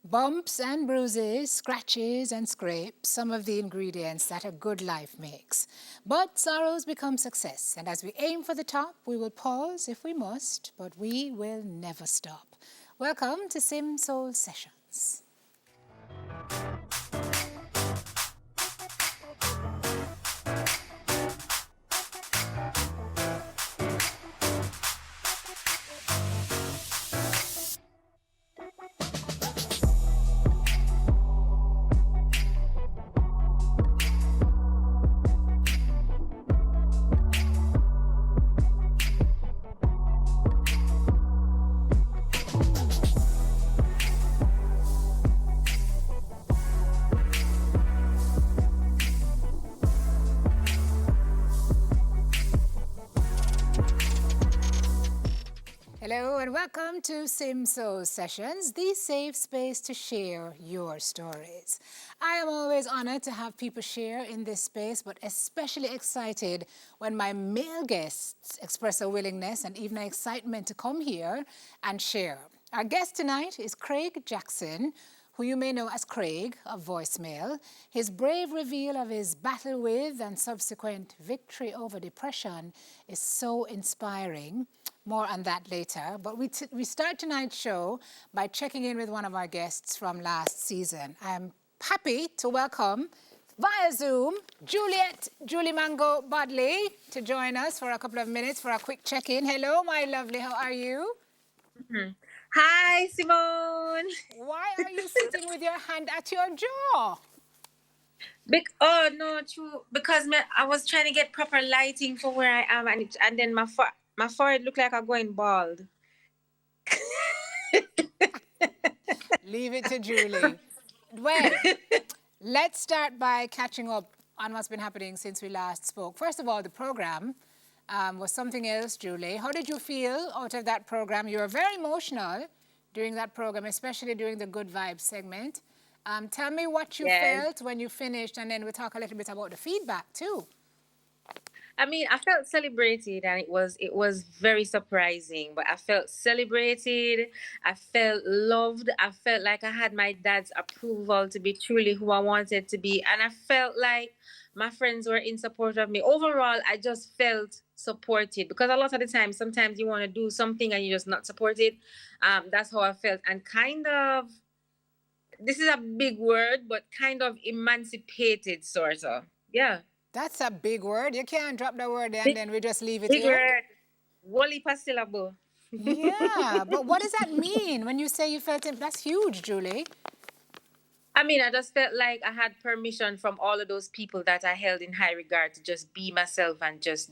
Bumps and bruises, scratches and scrapes, some of the ingredients that a good life makes. But sorrows become success, and as we aim for the top, we will pause if we must, but we will never stop. Welcome to Sim Soul Sessions. Hello and welcome to Sim Soul Sessions, the safe space to share your stories. I am always honored to have people share in this space, but especially excited when my male guests express a willingness and even an excitement to come here and share. Our guest tonight is Qraig Jackson, who you may know as Qraig of Voicemail. His brave reveal of his battle with and subsequent victory over depression is so inspiring. More on that later. But we start tonight's show by checking in with one of our guests from last season. I'm happy to welcome via Zoom Julie Mango Bodley to join us for a couple of minutes for a quick check-in. Hello, my lovely. How are you? Hi, Simone. Why are you sitting with your hand at your jaw? Oh no, true. Because I was trying to get proper lighting for where I am, and then my forehead looked like I'm going bald. Leave it to Julie. Well, let's start by catching up on what's been happening since we last spoke. First of all, the program was something else, Julie. How did you feel out of that program? You were very emotional during that program, especially during the Good Vibes segment. Tell me what you Yes. felt when you finished, and then we'll talk a little bit about the feedback too. I mean, I felt celebrated, and it was very surprising. But I felt celebrated. I felt loved. I felt like I had my dad's approval to be truly who I wanted to be, and I felt like my friends were in support of me. Overall, I just felt supported because a lot of the time, sometimes you want to do something and you're just not supported. That's how I felt, and kind of this is a big word, but kind of emancipated, sort of. Yeah, That's a big word. You can't drop the word there and big, then we just leave it big here. word. Wally syllable. Yeah, but what does that mean when you say you felt it? That's huge, Julie. I mean, I just felt like I had permission from all of those people that I held in high regard to just be myself and just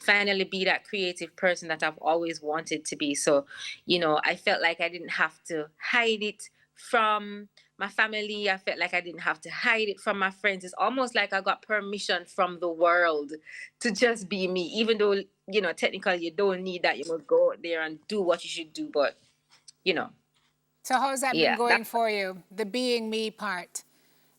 finally be that creative person that I've always wanted to be. So, I felt like I didn't have to hide it from my family. I felt like I didn't have to hide it from my friends. It's almost like I got permission from the world to just be me, even though, technically you don't need that. You must go out there and do what you should do. But, you know, So how's that been yeah. going for you? The being me part.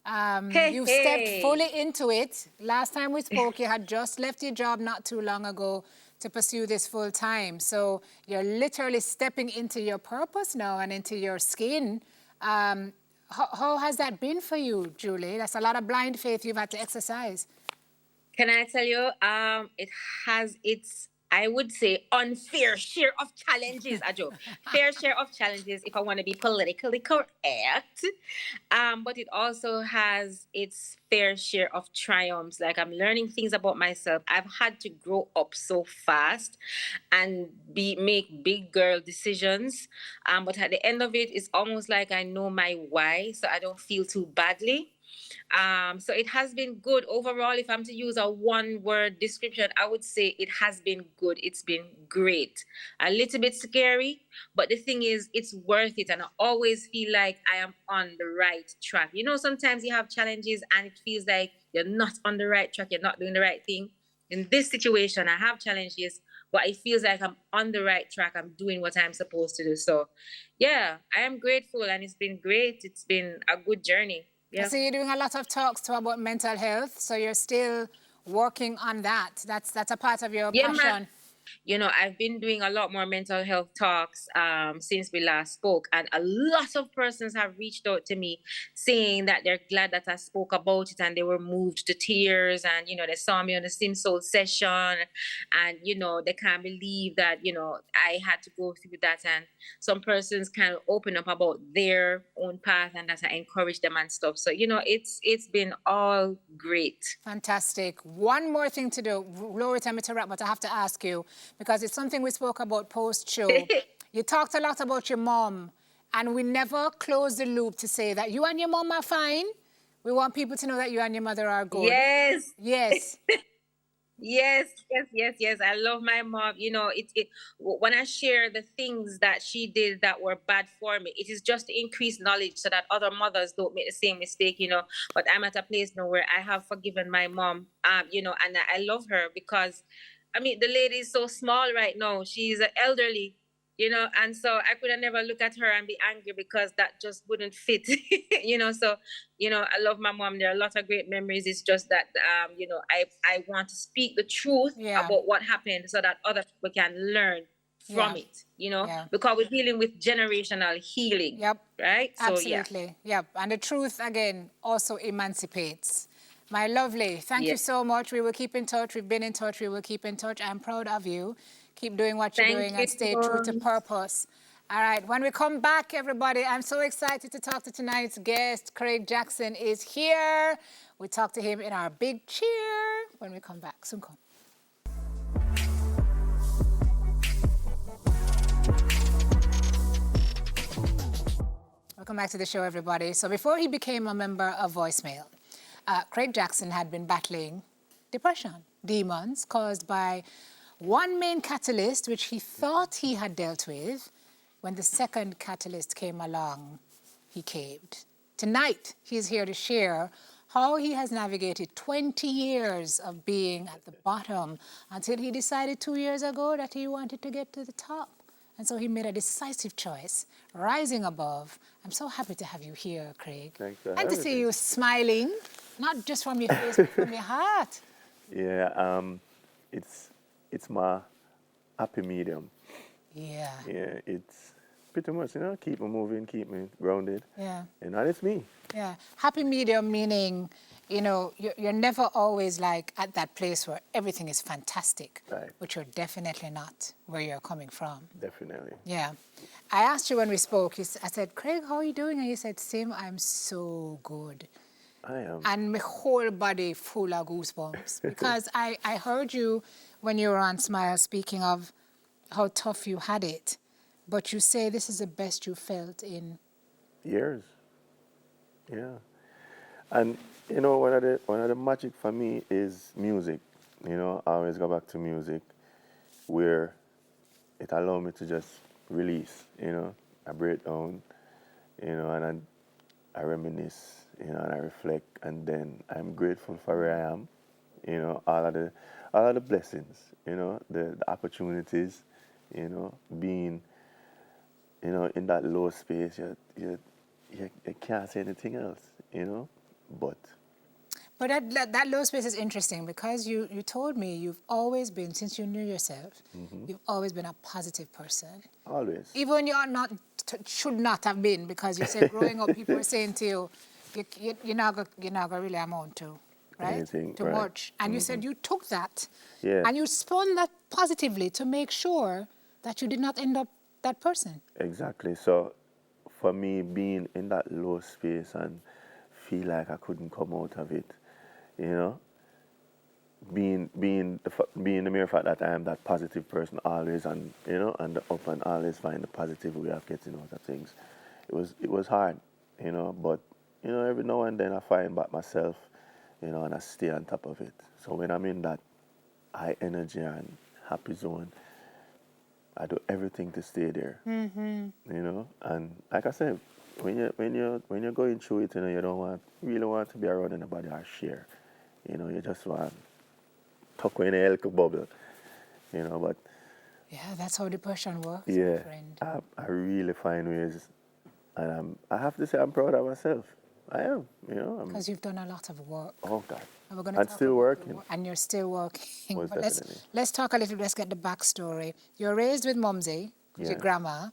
Hey, You've stepped hey. fully into it. Last time we spoke, you had just left your job not too long ago to pursue this full time. So you're literally stepping into your purpose now and into your skin. How has that been for you, Julie? That's a lot of blind faith you've had to exercise. Can I tell you? It has its, I would say, unfair share of challenges. Ajo, fair share of challenges. If I want to be politically correct, but it also has its fair share of triumphs. Like I'm learning things about myself. I've had to grow up so fast and be make big girl decisions. But at the end of it, it's almost like I know my why, so I don't feel too badly. So it has been good overall. If I'm to use a one word description, I would say it has been good. It's been great. A little bit scary, but the thing is, it's worth it. And I always feel like I am on the right track. Sometimes you have challenges and it feels like you're not on the right track, you're not doing the right thing. In this situation, I have challenges, but it feels like I'm on the right track. I'm doing what I'm supposed to do. So, yeah, I am grateful and it's been great. It's been a good journey. I Yeah. see you're doing a lot of talks too about mental health, so you're still working on that. That's a part of your Yeah, man. passion. I've been doing a lot more mental health talks since we last spoke, and a lot of persons have reached out to me saying that they're glad that I spoke about it and they were moved to tears, and they saw me on the Sim Soul session, and they can't believe that I had to go through that, and some persons kind of open up about their own path and that I encourage them and stuff. So it's been all great. Fantastic. One more thing to do. Glory, tell me to wrap, but I have to ask you, because it's something we spoke about post-show. You talked a lot about your mom, and we never closed the loop to say that you and your mom are fine. We want people to know that you and your mother are good. Yes. Yes. Yes, yes, yes, yes. I love my mom. When I share the things that she did that were bad for me, it is just to increase knowledge so that other mothers don't make the same mistake. But I'm at a place now where I have forgiven my mom, and I love her because, I mean, the lady is so small right now. She's elderly, and so I could have never look at her and be angry because that just wouldn't fit, So, I love my mom. There are a lot of great memories. It's just that, I want to speak the truth about what happened so that other people can learn from it, because we're dealing with generational healing. Yep. Right? So, absolutely. Yep. And the truth, again, also emancipates. My lovely, thank you so much. We will keep in touch. We've been in touch. We will keep in touch. I'm proud of you. Keep doing what you're doing and stay true to purpose. All right, when we come back, everybody, I'm so excited to talk to tonight's guest. Qraig Jackson is here. We talk to him in our big cheer when we come back. Soon come. Welcome back to the show, everybody. So before he became a member of Voicemail, Qraig Jackson had been battling depression, demons caused by one main catalyst, which he thought he had dealt with. When the second catalyst came along, he caved. Tonight, he's here to share how he has navigated 20 years of being at the bottom until he decided 2 years ago that he wanted to get to the top. And so he made a decisive choice, rising above. I'm so happy to have you here, Qraig. Thanks for and to see you smiling, not just from your face, but from your heart. Yeah, it's my happy medium. Yeah. Yeah, it's pretty much, keep me moving, keep me grounded. Yeah. And that is me. Yeah. Happy medium meaning, you're never always like at that place where everything is fantastic. Right. But you're definitely not where you're coming from. Definitely. Yeah. I asked you when we spoke, I said, Qraig, how are you doing? And you said, Sim, I'm so good. I am. And my whole body full of goosebumps. Because I heard you when you were on Smile speaking of how tough you had it. But you say this is the best you felt in years. Yeah. And one of the magic for me is music. I always go back to music where it allows me to just release, I break down, and I reminisce, and I reflect, and then I'm grateful for where I am, all of the blessings, the opportunities, being, in that low space, you can't say anything else, but that low space is interesting because you told me you've always been, since you knew yourself, you've always been a positive person. Always. Even when you are not, should not have been, because you said growing up, people were saying to you, you're not going to really amount to, right? Anything, too right. much. And you said you took that Yeah. and you spun that positively to make sure that you did not end up that person. Exactly. So for me, being in that low space and feel like I couldn't come out of it, being the mere fact that I am that positive person always, and and the up and always find the positive way of getting out of things. It was hard, but every now and then I find back myself, and I stay on top of it. So when I'm in that high energy and happy zone, I do everything to stay there. And like I said, when you're going through it, you don't really want to be around anybody or share. You just want tuck in a little bubble. But Yeah, that's how depression works, yeah, my friend. I really find ways, and I have to say I'm proud of myself. I am. You know, Because you've done a lot of work. oh God, And we're going to I'm talk still about working. and you're still working. Most But definitely. let's talk a little. Let's get the backstory. You're raised with Mumsy, who's your Yeah. grandma.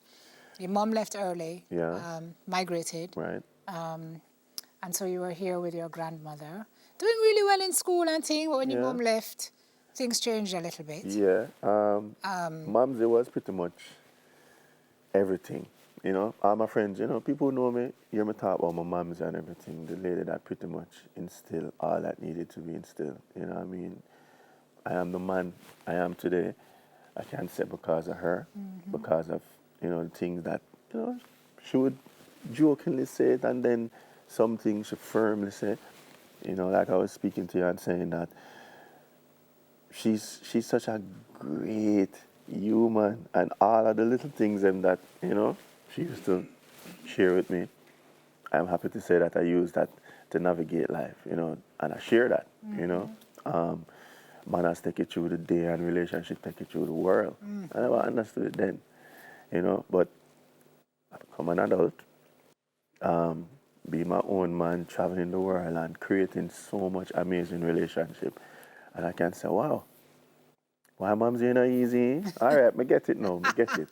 Your mom left early, Yeah. migrated, Right. and so you were here with your grandmother, doing really well in school and things. But when your Yeah. mom left, things changed a little bit. Yeah. Mom's, it was pretty much everything. You know, all my friends, you know, people who know me, hear me talk about my mom's and everything. The lady that pretty much instilled all that needed to be instilled. You know what I mean? I am the man I am today. I can't say because of her, because of, you know, the things that, you know, she would jokingly say it and then some things she firmly say. You know, like I was speaking to you and saying that she's such a great human and all of the little things them that, you know, she used to share with me. I'm happy to say that I use that to navigate life, you know, and I share that, you know. Manners take you through the day and relationship take you through the world. I never understood it then, you know, but I become an adult, be my own man, traveling the world and creating so much amazing relationship. And I can say, wow, why mom's you know easy? All right, me get it now, me get it.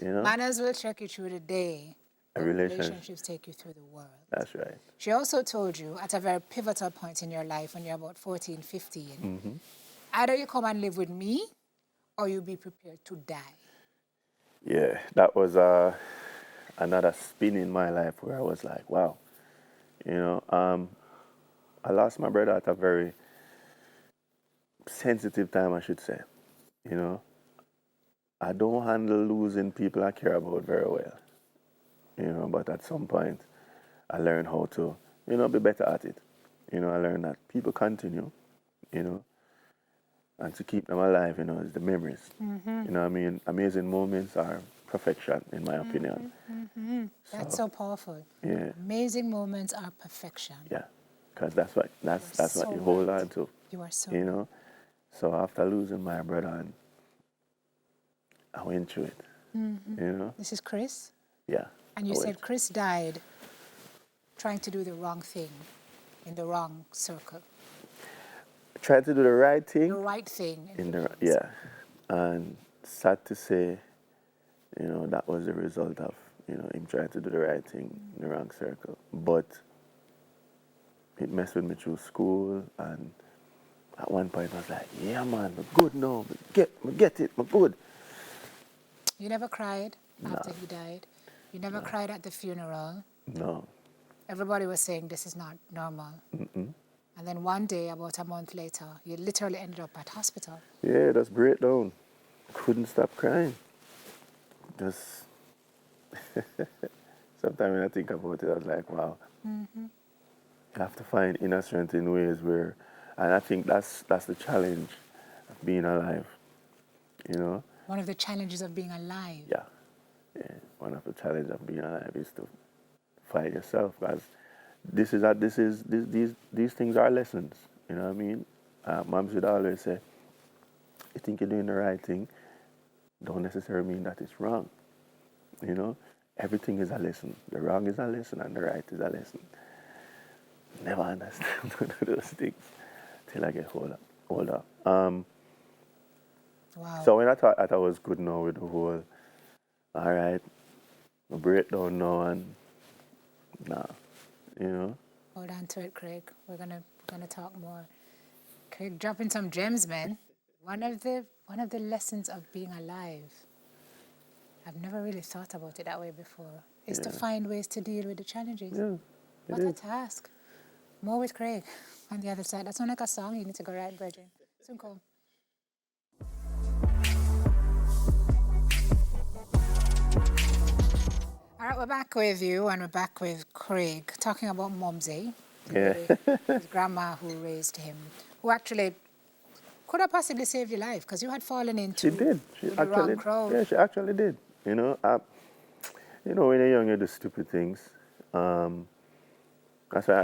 You know? Manners will check you through the day, A but relationship. relationships take you through the world. That's right. She also told you at a very pivotal point in your life when you're about 14, 15, either you come and live with me or you be prepared to die. Yeah, that was another spin in my life where I was like, wow, you know, I lost my brother at a very sensitive time, I should say. You know, I don't handle losing people I care about very well. You know, but at some point, I learned how to, you know, be better at it. You know, I learned that people continue, you know, and to keep them alive, you know, is the memories. You know what I mean? Amazing moments are perfection, in my opinion. That's so powerful. Yeah, Amazing moments are perfection. yeah, because that's what so you hold right. on to. You are so You right. know, so after losing my brother, and I went through it. You know, This is Chris. yeah. And you said Chris died trying to do the wrong thing in the wrong circle. Tried to do the right The thing right thing in in the the wrong yeah, and sad to say, you know, that was the result of, you know, him trying to do the right thing in the wrong circle. But it messed with me through school, and at one point I was like, yeah man, I'm good now, me get it, I'm good. You never cried Nah, after he died. You never cried at the funeral. no. Everybody was saying this is not normal. And then one day, about a month later, you literally ended up at hospital. Yeah, that's breakdown. Couldn't stop crying. Just sometimes when I think about it, I was like, wow. You have to find inner strength in ways where, and I think that's the challenge of being alive. You know, One of the challenges of being alive. yeah, yeah. One of the challenges of being alive is to find yourself, because these things are lessons. You know what I mean? Moms would always say, "You think you're doing the right thing, don't necessarily mean that it's wrong." You know, everything is a lesson. The wrong is a lesson, and the right is a lesson. Never understand one of those things till I get older. Wow. So when I thought that I was good now with the whole, all right, my breakdown now and nah, you know. Hold on to it, Craig. We're gonna talk more. Craig, dropping some gems, man. One of the lessons of being alive. I've never really thought about it that way before. Is to Yeah. find ways to deal with the challenges. Yeah, it What a is. task. More with Craig on the other side. That's not like a song. You need to go right, Virgin. Soon come. All right, we're back with you, and we're back with Craig talking about Mumsy, Yeah. his grandma who raised him, who actually could have possibly saved your life because you had fallen She into did. She with the wrong actually, crowd. yeah, she actually did. You know, when you're young, you do stupid things. That's why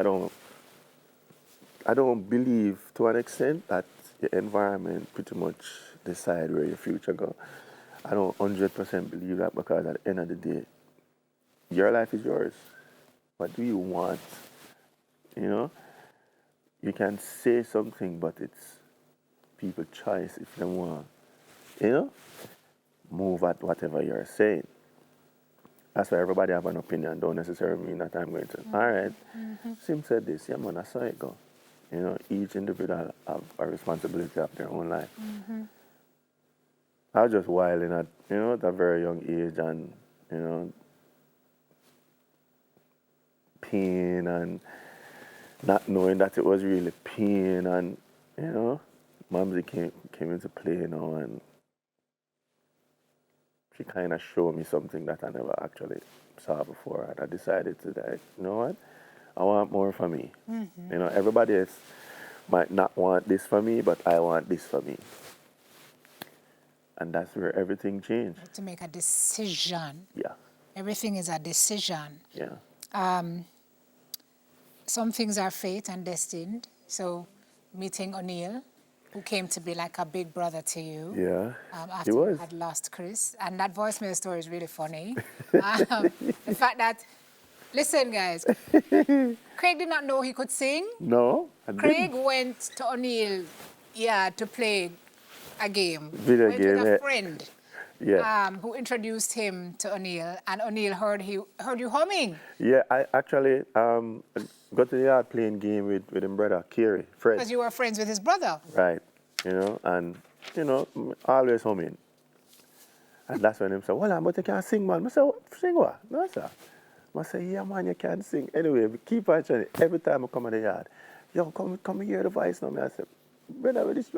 I don't believe to an extent that your environment pretty much decide where your future go. I don't 100% believe that, because at the end of the day, your life is yours. What do you want You know, you can say something, but it's people's choice if they want, you know, move at whatever you're saying. That's why everybody have an opinion. Don't necessarily mean that I'm going to. All right, Sim said this. Yeah, man, I saw it go. You know, each individual have a responsibility of their own life. I was just wilding at, at a very young age, and, pain and not knowing that it was really pain, and, Mumsy came into play, and she kind of showed me something that I never actually saw before, and I decided to, like, you know what? I want more for me. Everybody else might not want this for me, but I want this for me. And that's where everything changed. To make a decision. Yeah. Everything is a decision. Yeah. Some things are fate and destined. So meeting O'Neill, who came to be like a big brother to you. Yeah. After you had lost Chris. And that voicemail story is really funny. The fact that, listen guys, Qraig did not know he could sing. No, Qraig went to O'Neill, to play a game. Video went game, with a friend. Yeah. Who introduced him to O'Neill, and O'Neill heard you humming. Yeah, I actually got to the yard playing game with his brother, Kerry, Fred. Because you were friends with his brother. Right, and, always humming. And that's when him said, well, but you can't sing, man. I said, sing what? No, sir. I said, yeah, man, you can't sing. Anyway, we keep on trying. Every time I come in the yard, yo, come hear the voice now. I said, brother, this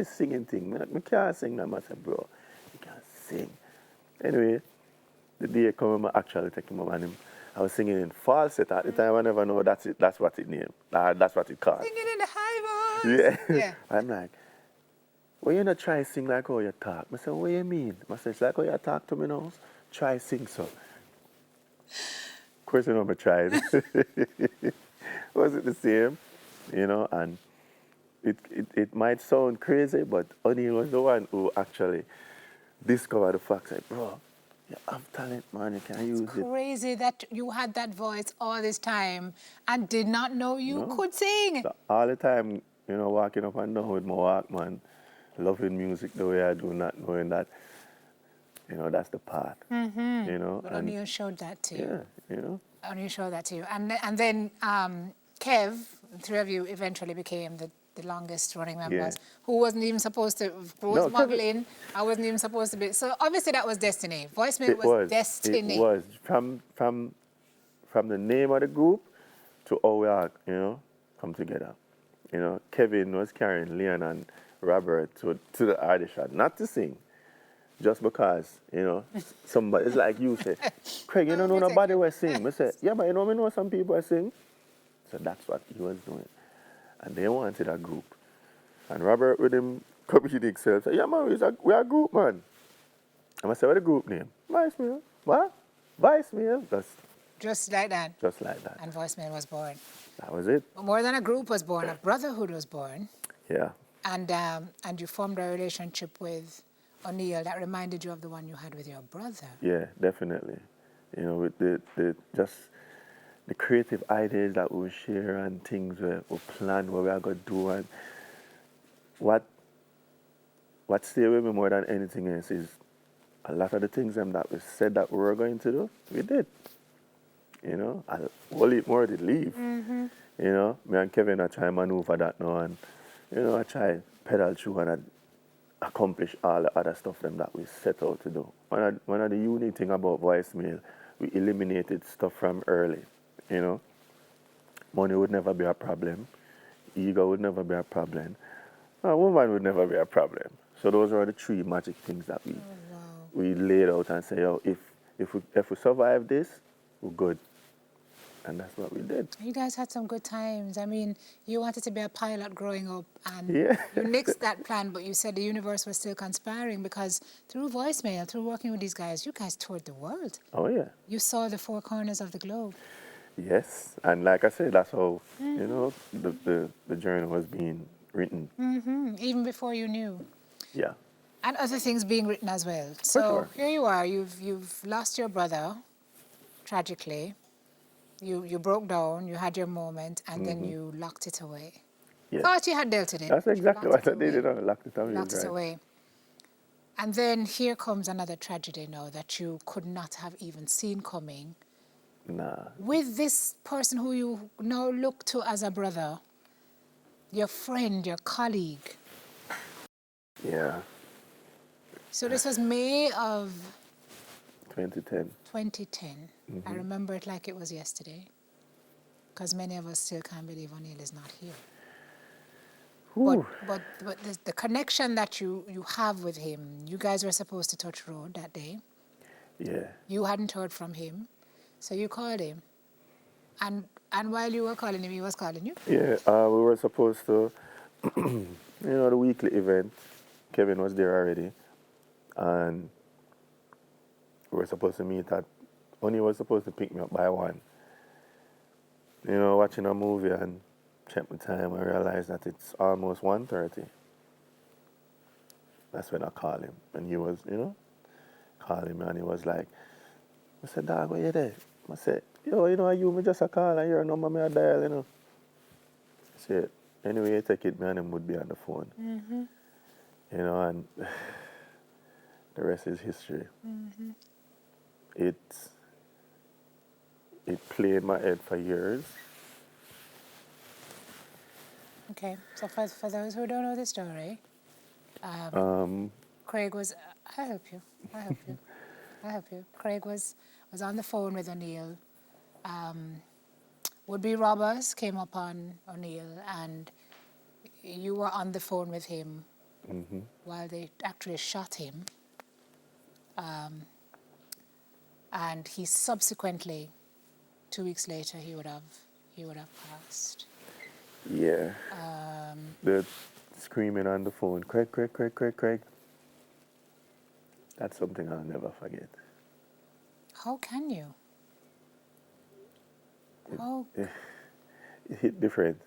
singing thing. I can't sing now. I said, bro, you can't sing. Anyway, the day come, I actually take him over, and I was singing in falsetto. At the time, I never know that's it. That's what it named. That's what it called. Singing in the high voice. Yeah. I'm like, well, you not try sing like how you talk. I said, what do you mean? I said, it's like how you talk to me now. Try sing so. Of course, I tried. Was it the same? And it might sound crazy, but O'Neill was the one who actually discovered the fact that, bro, you have talent, man, you can use it. Crazy that you had that voice all this time and did not know you could sing. So all the time, walking up and down with my Walkman, loving music the way I do, not knowing that, that's the path. But O'Neill showed that to you. Yeah, O'Neill showed that to you. And then Kev, the three of you eventually became the longest running members, who wasn't even supposed to, who was smuggling, I wasn't even supposed to be. So obviously that was destiny. Voicemail was destiny. It was. From the name of the group to how we all, come together. Kevin was carrying Leon and Robert to the audition, not to sing, just because, somebody, it's like you say, Qraig, you don't know nobody will sing. I said, yeah, but I know some people will sing. So that's what he was doing. And they wanted a group. And Robert with him comedic himself said, yeah, man, we are a group, man. And I said, what the group name? Voicemail. What? Voicemail. Just like that. Just like that. And Voicemail was born. That was it. But more than a group was born, a brotherhood was born. Yeah. And you formed a relationship with O'Neill that reminded you of the one you had with your brother. Yeah, definitely. With the creative ideas that we share and things we plan, what we are going to do, and what stay with me more than anything else is a lot of the things that we said that we were going to do, we did. A whole heap more did leave. Me and Kevin are trying to maneuver that now, and I try pedal through and accomplish all the other stuff that we set out to do. One of the unique thing about Voicemail, we eliminated stuff from early. Money would never be a problem. Ego would never be a problem. A woman would never be a problem. So those are the three magic things that we laid out and say, if we survive this, we're good. And that's what we did. You guys had some good times. I mean, you wanted to be a pilot growing up, and Yeah. you nixed that plan, but you said the universe was still conspiring because through Voicemail, through working with these guys, you guys toured the world. Oh, yeah. You saw the four corners of the globe. Yes. And like I said, that's how, the journey was being written. Even before you knew. Yeah. And other things being written as well. So sure. here you are, you've lost your brother, tragically. You broke down, you had your moment, and then you locked it away. Yes. Thought you had dealt with it. That's but you exactly locked what it I did. away. I locked it away. Locked it Right. away. And then here comes another tragedy now that you could not have even seen coming. Nah. With this person who you now look to as a brother, your friend, your colleague. Yeah. So this was May of 2010. 2010. I remember it like it was yesterday, because many of us still can't believe O'Neill is not here. Whew. But the connection that you have with him, you guys were supposed to touch road that day. Yeah. You hadn't heard from him, so you called him. And while you were calling him, he was calling you. Yeah. We were supposed to, the weekly event. Kevin was there already, and we were supposed to meet at. Oni was supposed to pick me up by 1. Watching a movie and check the time, I realized that it's almost 1:30. That's when I called him, and he was, calling me, and he was like, I said, dog, where you there? I said, you me just a call, and your number me a dial, I said, anyway, you take it, me and him would be on the phone. And the rest is history. It played in my head for years. Okay, so for those who don't know the story, Qraig was, I help you. Qraig was on the phone with O'Neill. Would-be robbers came upon O'Neill, and you were on the phone with him while they actually shot him. And he subsequently, 2 weeks later, he would have passed. Yeah. The screaming on the phone, Qraig, Qraig, Qraig, Qraig, Qraig. That's something I'll never forget. How can you? It hit different.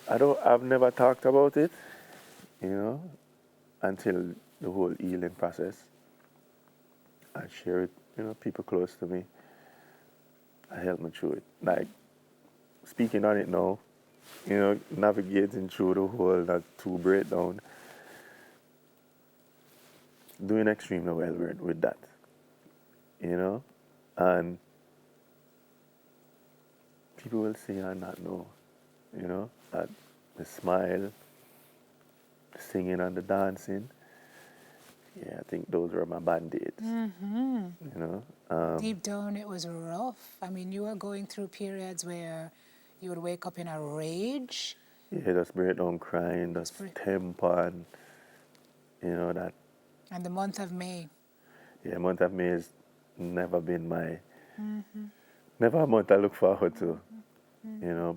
I've never talked about it, until the whole healing process. I share it, people close to me. I help me through it. Like, speaking on it now, navigating through the whole that 2 breakdown, doing extremely well with that, and people will say and not know, that the smile, the singing and the dancing, yeah, I think those were my band-aids, Deep down, it was rough. I mean, you were going through periods where you would wake up in a rage. Yeah, just breakdown crying, just temper, and, that. And the month of May. Yeah, month of May has never been never a month I look forward to,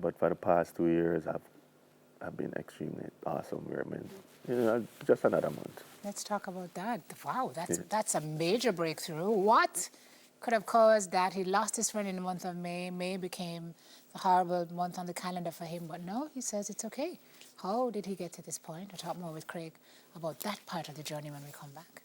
but for the past 2 years, I've been extremely awesome. Just another month. Let's talk about that. Wow, that's a major breakthrough. What could have caused that? He lost his friend in the month of May. May became the horrible month on the calendar for him. But no, he says it's okay. How did he get to this point? I'll talk more with Qraig about that part of the journey when we come back.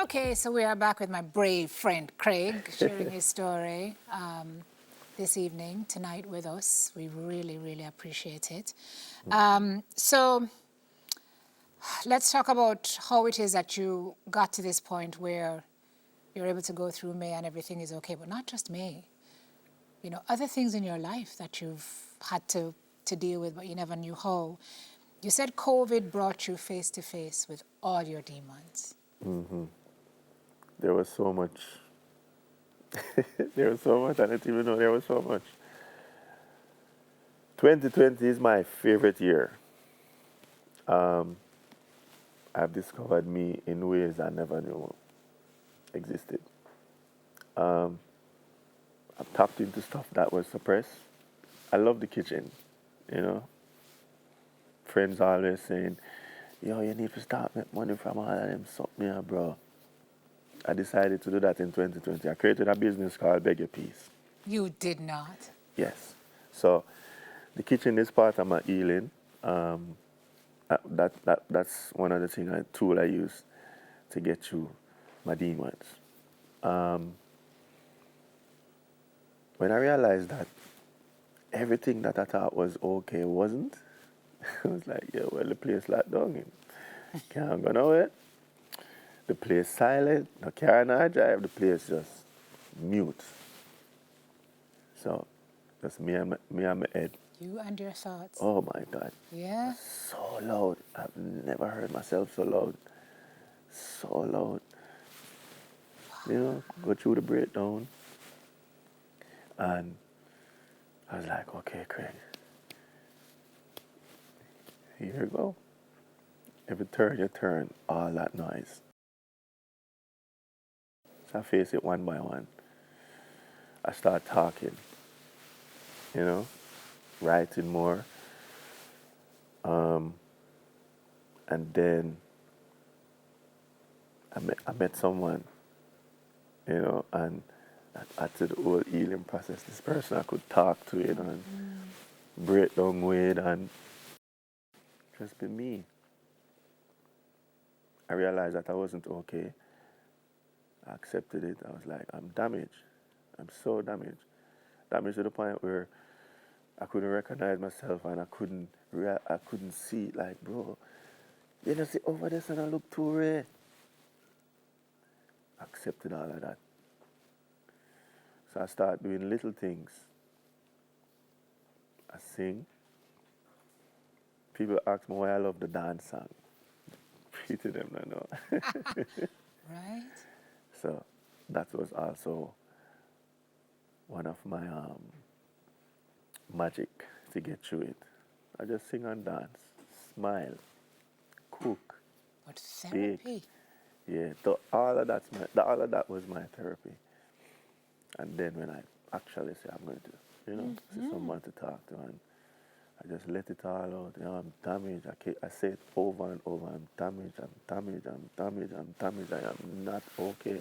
Okay, so we are back with my brave friend Qraig, sharing his story this evening, tonight with us. We really, really appreciate it. So let's talk about how it is that you got to this point where you're able to go through May and everything is okay, but not just May. Other things in your life that you've had to deal with, but you never knew how. You said COVID brought you face to face with all your demons. There was so much. There was so much. I didn't even know there was so much. 2020 is my favorite year. I've discovered me in ways I never knew existed. I've tapped into stuff that was suppressed. I love the kitchen, Friends always saying, yo, you need to start making money from all of them something here, bro. I decided to do that in 2020. I created a business called Beg Your Peace. You did not. Yes. So the kitchen is part of my healing. That's one of the things, a tool I use to get through my demons. Um, when I realized that everything that I thought was okay wasn't, I was like, yeah, well, the place locked down. Can't go nowhere. The place silent. No car, no drive. The place just mute. So, just me and my head. You and your thoughts. Oh my God. Yeah. So loud. I've never heard myself so loud. So loud. You know, go through the breakdown. And I was like, okay, Qraig. Here you go. Every turn you turn, all that noise. So I face it one by one. I start talking, you know, writing more. And then I met someone, you know, and after the whole healing process, this person I could talk to, you know, and break down with and just be me. I realized that I wasn't okay. I accepted it. I was like, I'm damaged. I'm so damaged. Damaged to the point where I couldn't recognize myself and I couldn't see it. Like, bro, you know, see over this and I look too red. I accepted all of that. So I started doing little things. I sing. People ask me why I love the dance song. Pretty them, I know. Right. So that was also one of my magic to get through it. I just sing and dance, smile, cook, But therapy. bake. Yeah, so all of that was my therapy. And then when I actually say I'm going to, you know, see someone to talk to, and I just let it all out. You know, I'm damaged. I say it over and over. I'm damaged. I'm damaged. I'm damaged. I'm damaged. I am not okay.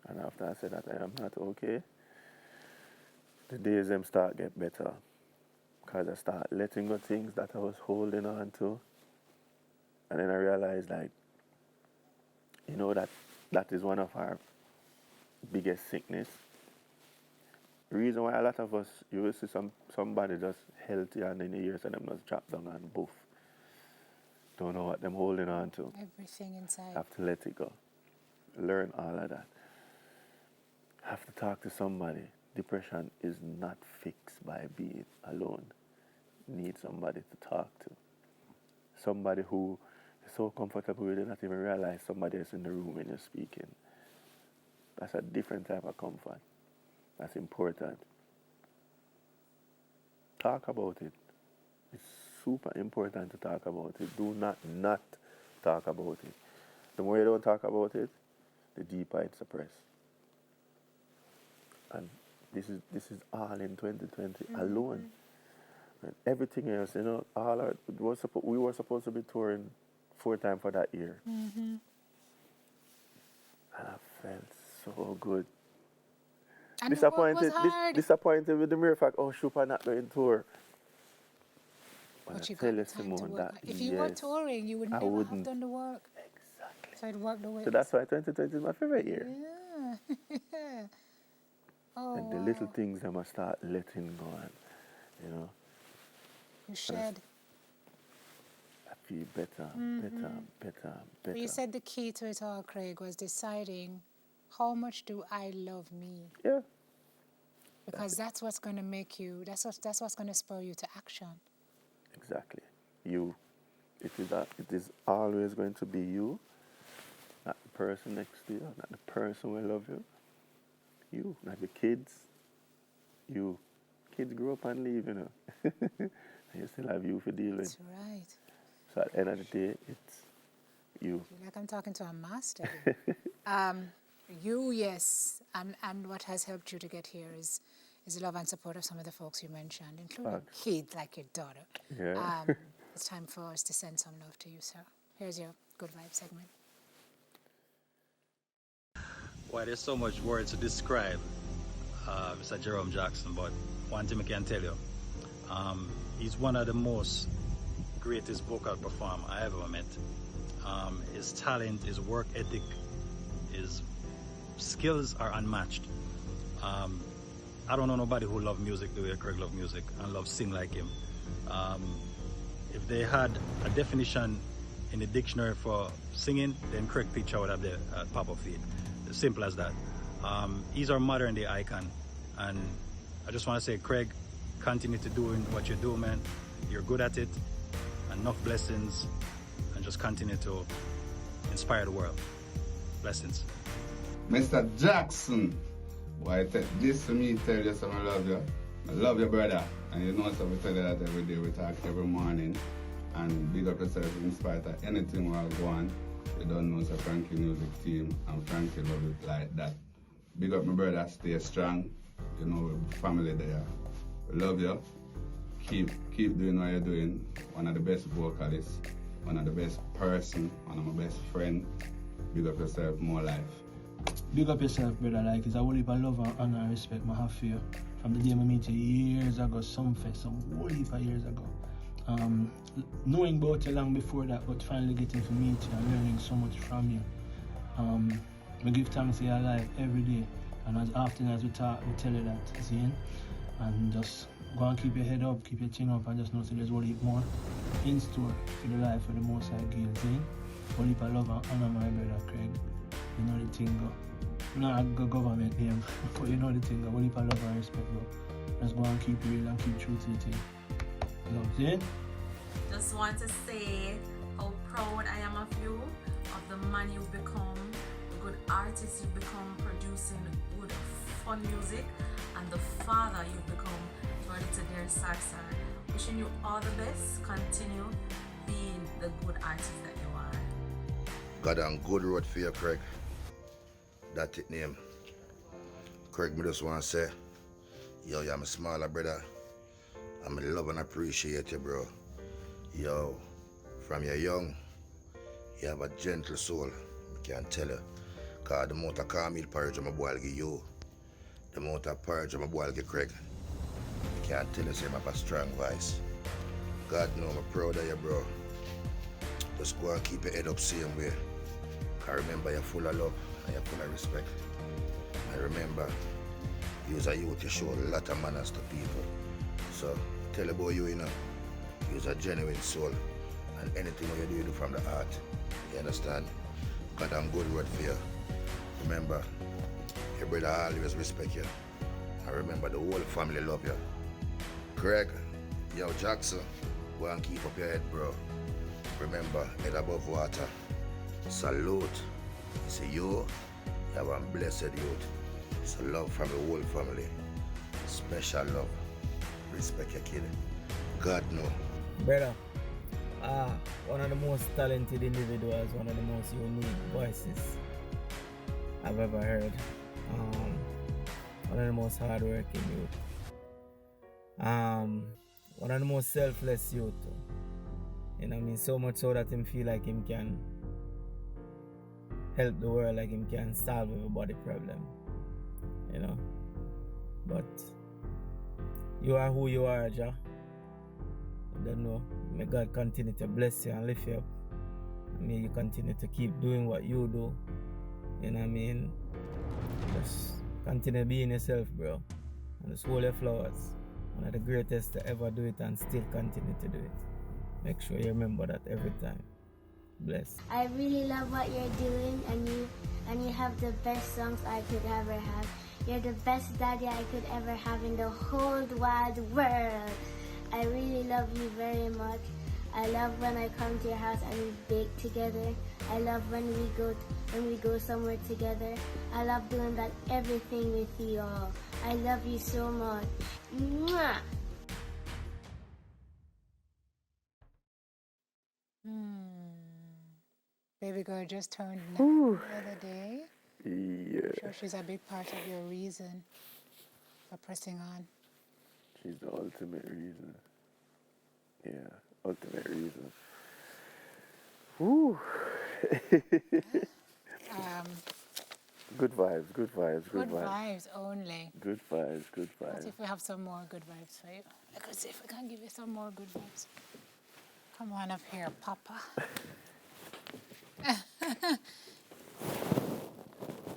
And after I said that I am not okay, the days them start get better. Because I start letting go things that I was holding on to. And then I realized, like, you know, that is one of our biggest sickness. The reason why a lot of us, you will see somebody just healthy and in the years and them just drop down and boof. Don't know what them holding on to. Everything inside. Have to let it go. Learn all of that. Have to talk to somebody. Depression is not fixed by being alone. Need somebody to talk to. Somebody who is so comfortable with it, not even realize somebody is in the room when you're speaking. That's a different type of comfort. That's important. Talk about it. It's super important to talk about it. Do not talk about it. The more you don't talk about it, the deeper it's suppressed. And this is all in 2020 alone. And everything else, you know, we were supposed to be touring 4 times for that year. And I felt so good. And the work was hard. Disappointed with the mere fact, oh, Shupa not going to tour. But you tell got you, time Simone, to that work. If you were touring, you would never have done the work. Exactly. So it worked the way. So that's why 2020 is my favorite year. Yeah. Oh, And the little things I must start letting go on, you know. You shed. I feel better. But you said the key to it all, Qraig, was deciding how much do I love me? Yeah. Because that's what's going to make you, that's what's going to spur you to action. Exactly. You. It is always going to be you, not the person next to you, not the person who love you. You, not the kids. You. Kids grow up and leave, you know. And you still have you for deal with. That's right. So at the end of the day, it's you. I feel like I'm talking to a master. You, yes, and what has helped you to get here is the love and support of some of the folks you mentioned, including kids like your daughter. Yeah. It's time for us to send some love to you, sir. Here's your Good Vibe segment. Well, there's so much words to describe Mr. Jerome Jackson, but one thing I can tell you, He's one of the most greatest vocal performer I ever met. His talent, his work ethic, his skills are unmatched. I don't know nobody who love music the way Qraig love music and love sing like him. If they had a definition in the dictionary for singing, then Qraig picture would have the pop of it. As simple as that. He's our modern day icon, and I just want to say, Qraig, continue to doing what you do, man. You're good at it. Enough blessings, and just continue to inspire the world. Blessings. Mr. Jackson, why take this to me, tell you something, I love you. I love you, brother. And you know, so we tell you that every day, we talk every morning. And big up yourself in spite of anything while go on. You don't know, it's a Frankie music team, and Frankie love it like that. Big up my brother, stay strong. You know, family there. We love you. Keep doing what you're doing. One of the best vocalists, one of the best person, one of my best friend. Big up yourself, more life. Big up yourself, brother. Like, it's a whole heap of love and honor and respect I have for you. From the day I met you years ago, some whole heap of years ago. Knowing about you long before that, but finally getting to meet you and learning so much from you. We give thanks to your life every day. And as often as we talk, we tell you that, Zane. And just go and keep your head up, keep your chin up, and just know that there's a whole heap more in store for the life of the Most High Gale, Zane. Whole heap of love and honor, my brother Qraig. You know the thing, go. Not a government name, but you know the thing, go. Whole heap of love and respect, go. Just go and keep real and keep true to the thing. You know, Zane? Just want to say how proud I am of you, of the man you've become, the good artist you've become, producing good, fun music, and the father you've become to our little dear Sarsa. Wishing you all the best. Continue being the good artist that you are. God on good road for you, Qraig. That's it name. Qraig, me just want to say, yo, you're my smaller brother. I love and appreciate you, bro. Yo, from your young, you have a gentle soul, I can't tell you. Cause the amount of caramel porridge my boy will give you, the amount of porridge my boy will give Qraig, I can't tell you, say I have a strong voice. God know I'm proud of you, bro. Just go and keep your head up same way. Cause remember, you're full of love and you're full of respect. And remember, you as a youth, you show a lot of manners to people. So, tell about you, you know. You're a genuine soul, and anything you do from the heart. You understand? God, I'm good word for you. Remember, your brother always respect you. And remember, the whole family love you. Qraig, yo, Jackson, go and keep up your head, bro. Remember, head above water. Salute. It's you have a blessed youth. It's a love from the whole family. Special love. Respect your kid. God know. Brother, one of the most talented individuals, one of the most unique voices I've ever heard. One of the most hardworking youth. One of the most selfless youth. You know what I mean? So much so that him feel like him can help the world, like him can solve everybody's problem. You know? But you are who you are, Jah. I don't know. May God continue to bless you and lift you up. And may you continue to keep doing what you do. You know what I mean? Just continue being yourself, bro. And just hold your flowers. One of the greatest to ever do it and still continue to do it. Make sure you remember that every time. Bless. I really love what you're doing, and you have the best songs I could ever have. You're the best daddy I could ever have in the whole wide world. I really love you very much. I love when I come to your house and we bake together. I love when we go somewhere together. I love doing that everything with you all. I love you so much. Mwah! Baby girl just turned 9 the other day. Yeah. I'm sure she's a big part of your reason for pressing on. She's the ultimate reason. Yeah, ultimate reason. Woo. Good vibes, good vibes, good Good vibes. vibes only. Good vibes, good What vibes. if we have some more good vibes for you? I could see if we can give you some more good vibes. Come on up here, Papa.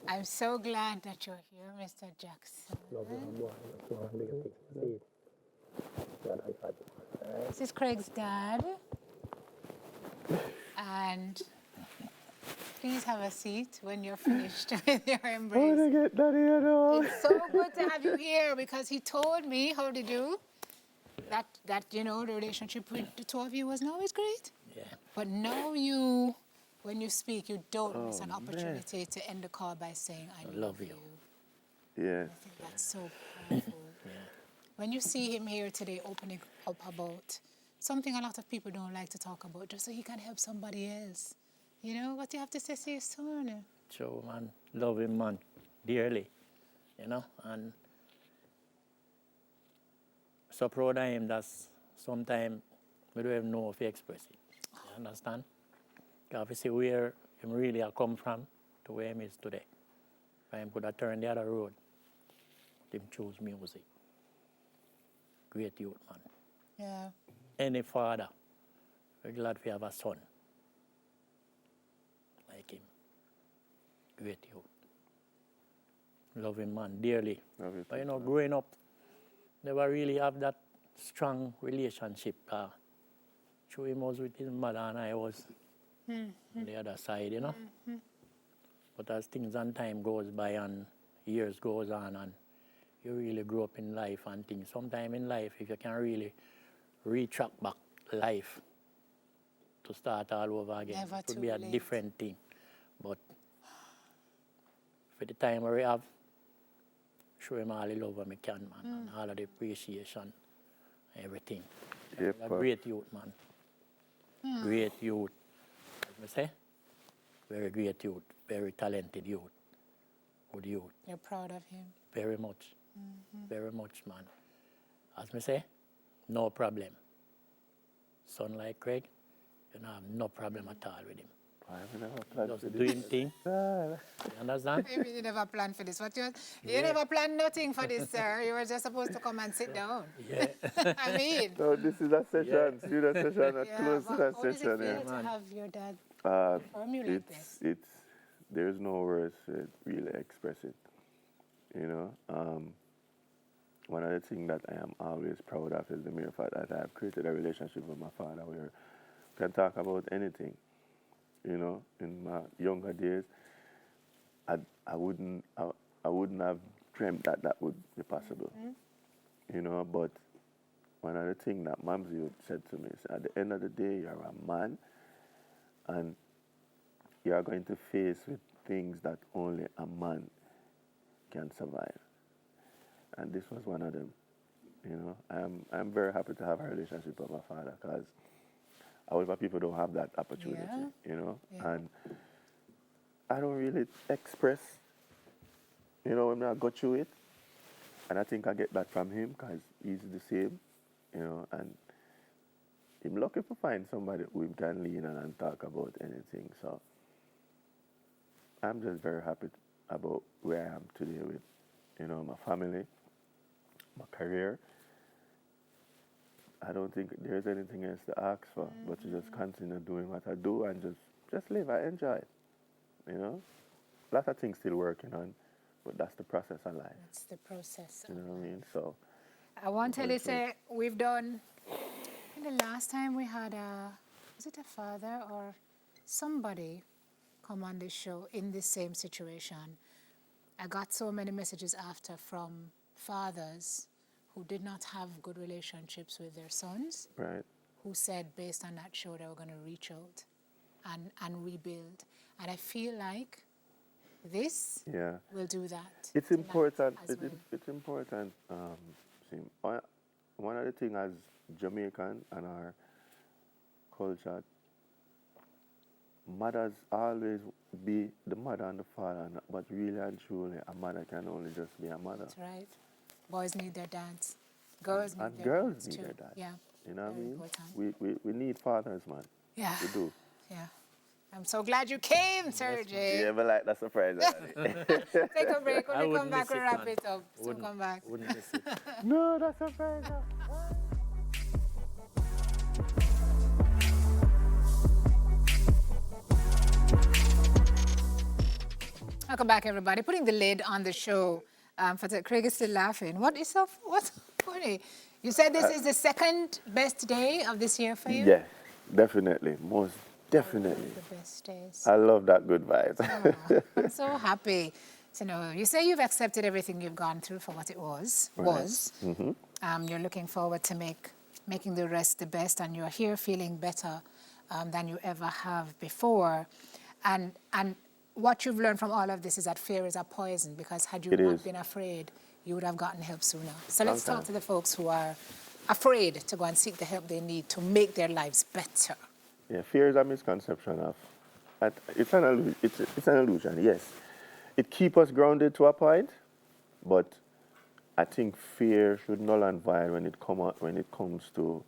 I'm so glad that you're here, Mr. Jackson. This is Craig's dad. And please have a seat when you're finished with your embrace. I get that here now. It's so good to have you here because he told me, how did you, that you know, the relationship with the two of you wasn't always great. Yeah. But now you, when you speak, you don't miss an opportunity to end the call by saying, I love you. Yes. I think that's so powerful. When you see him here today opening up about something a lot of people don't like to talk about, just so he can help somebody else. You know, what do you have to say to your son? So, man, love him, man, dearly, you know, and so proud of him that sometimes we don't even know if he express it. You understand? Because if you see where him really come from to where he is today. If him could have turned the other road, him choose music. Great youth, man. Yeah. Any father, we're glad we have a son like him. Great youth. Love him, man, dearly. Love you But too, you know, man. growing up, never really have that strong relationship. Through him was with his mother and I was on the other side, you know. But as things and time goes by and years goes on and you really grow up in life and things, sometime in life, if you can really retrack back life to start all over again, Never it would too be a late. different thing. But for the time we have, show him all the love I can, man, and all of the appreciation, everything. Yep, A great youth, man. Great youth. As I say, very great youth, very talented youth, good youth. You're proud of him. Very much. Very much, man. As I say, no problem. Son like Craig, you don't have no problem at all with him. I have never planned Just for do this. him thing. You understand? Maybe you never planned for this. You never planned nothing for this, sir. You were just supposed to come and sit down. Yeah. I mean, No, this is a session, student session, a yeah, close to but that how does it session. feel Yeah. to have your dad Uh, affirm you like this? there's no words to really express it. You know, one of the things that I am always proud of is the mere fact that I have created a relationship with my father where we can talk about anything. You know, in my younger days, I wouldn't have dreamt that that would be possible. You know, but one of the things that Mamsie said to me is, at the end of the day, you're a man, and you are going to face with things that only a man can survive. And this was one of them. You know, I'm very happy to have a relationship with my father because however people don't have that opportunity. Yeah. You know, Yeah. and I don't really express. You know, when I go through it, and I think I get that from him because he's the same. You know, and I'm lucky to find somebody who can lean on and talk about anything. So I'm just very happy about where I am today with, you know, my family, my career. I don't think there's anything else to ask for, but to just continue doing what I do and just live. I enjoy it, you know. Lots of things still working on, but that's the process of life. That's the process. You know what I mean? So I want to say we've done, I think the last time we had was it a father or somebody come on this show in this same situation? I got so many messages after from fathers who did not have good relationships with their sons, right. who said based on that show they were going to reach out and rebuild. And I feel like this Yeah. will do that. It's tonight important. as well. It's important. One of the things as Jamaican and our culture, mothers always be the mother and the father, but really and truly, a mother can only just be a mother. That's right. Boys need their dads. Girls need And their girls dads need too. their dads. Yeah. You know what I Very mean? important. We need fathers, man. Yeah. We do. Yeah. I'm so glad you came, Sergey. Yeah, but like that surprise. Take a break. When I we come wouldn't back, miss we'll it, wrap man. it up. So Wouldn't- come back. Wouldn't miss it. No, that's surprise. Welcome back, everybody. Putting the lid on the show. Craig is still laughing. What's so funny? You said this is the second best day of this year for you? Yeah, definitely. Most definitely. The best days. I love that good vibes. I'm so happy. So, you say you've accepted everything you've gone through for what it was. You're looking forward to making the rest the best, and you're here feeling better than you ever have before. And what you've learned from all of this is that fear is a poison, because had you not been afraid, you would have gotten help sooner. So let's talk to the folks who are afraid to go and seek the help they need to make their lives better. Yeah, fear is a misconception of. It's an illusion, yes. It keeps us grounded to a point, but I think fear should null and void when it comes to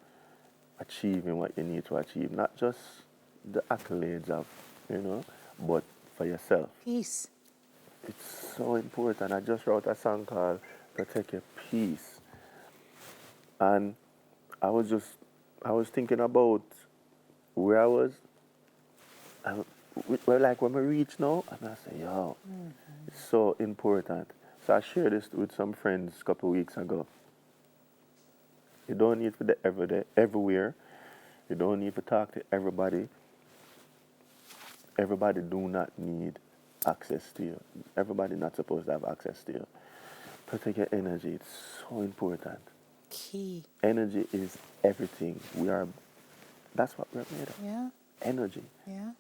achieving what you need to achieve. Not just the accolades of, but for yourself. Peace. It's so important. I just wrote a song called Protect Your Peace. And I was thinking about where I was. Like when we reach now, and I say, it's so important. So I shared this with some friends a couple of weeks ago. You don't need to be everywhere. You don't need to talk to everybody. Everybody do not need access to you. Everybody not supposed to have access to you. Protect your energy. It's so important. Key. Energy is everything. That's what we're made of. Yeah. Energy. Yeah.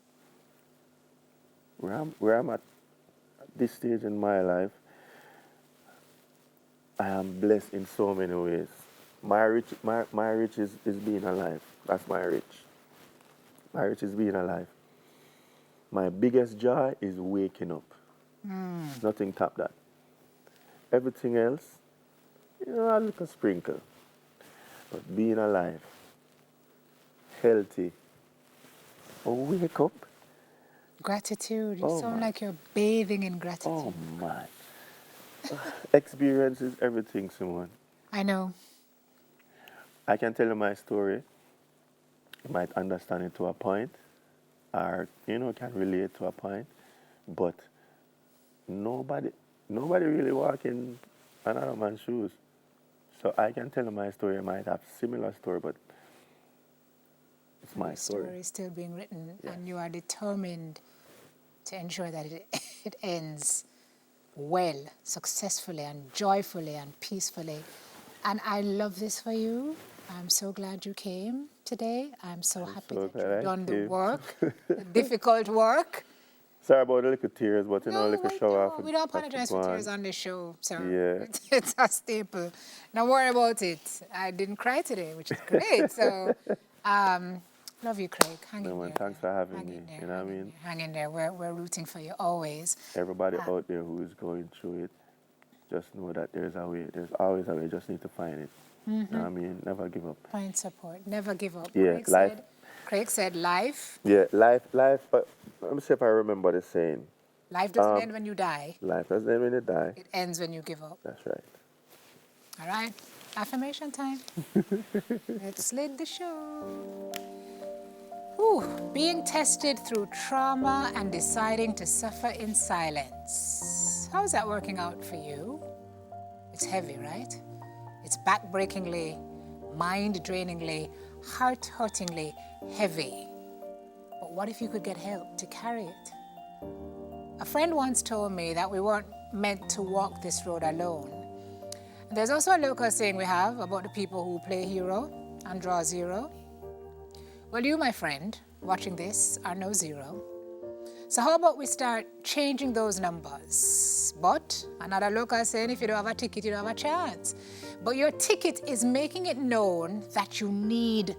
Where I'm at this stage in my life, I am blessed in so many ways. My rich is being alive. That's my rich. My rich is being alive. My biggest joy is waking up. Nothing top that. Everything else, a little sprinkle. But being alive, healthy, wake up. Gratitude. You sound like you're bathing in gratitude. Oh, my. Experience is everything, Simone. I know. I can tell you my story. You might understand it to a point, or, can relate to a point. But nobody really walk in another man's shoes. So I can tell you my story. I might have similar story, but it's my story. Your story is still being written, and you are determined to ensure that it ends well, successfully, and joyfully, and peacefully. And I love this for you. I'm so glad you came today. I'm so happy that you've done the work, the difficult work. Sorry about the little tears, but little show off. We don't apologize for tears on the show, sir. Yeah. It's a staple. Don't worry about it. I didn't cry today, which is great. So, love you, Craig. Hang in there. Thanks for having me. You know what I mean? Hang in there. We're rooting for you always. Everybody out there who is going through it, just know that there's a way. There's always a way. Just need to find it. You know what I mean? Never give up. Find support. Never give up. Yeah, Craig said life. Yeah, life. But let me see if I remember the saying. Life doesn't end when you die. Life doesn't end when you die. It ends when you give up. That's right. All right. Affirmation time. Let's lead the show. Being tested through trauma and deciding to suffer in silence. How's that working out for you? It's heavy, right? It's back-breakingly, mind-drainingly, heart-hurtingly heavy. But what if you could get help to carry it? A friend once told me that we weren't meant to walk this road alone. And there's also a local saying we have about the people who play hero and draw zero. Well, you, my friend, watching this, are no zero. So how about we start changing those numbers? But another local saying, if you don't have a ticket, you don't have a chance. But your ticket is making it known that you need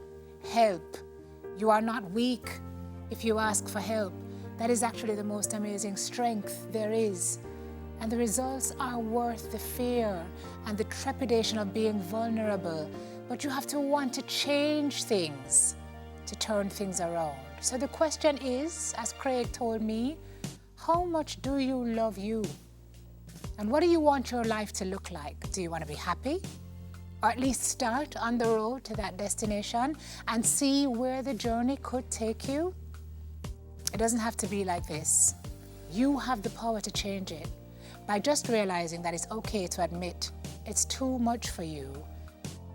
help. You are not weak if you ask for help. That is actually the most amazing strength there is. And the results are worth the fear and the trepidation of being vulnerable. But you have to want to change things to turn things around. So the question is, as Craig told me, how much do you love you? And what do you want your life to look like? Do you want to be happy? Or at least start on the road to that destination and see where the journey could take you? It doesn't have to be like this. You have the power to change it by just realizing that it's okay to admit it's too much for you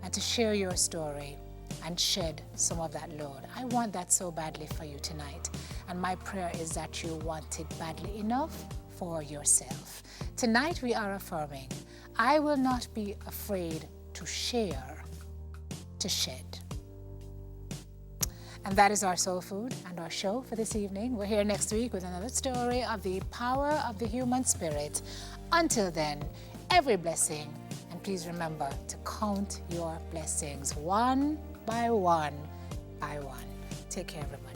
and to share your story and shed some of that load. I want that so badly for you tonight. And my prayer is that you want it badly enough for yourself. Tonight we are affirming, I will not be afraid to share, to shed. And that is our soul food and our show for this evening. We're here next week with another story of the power of the human spirit. Until then, every blessing, and please remember to count your blessings one by one by one. Take care, everybody.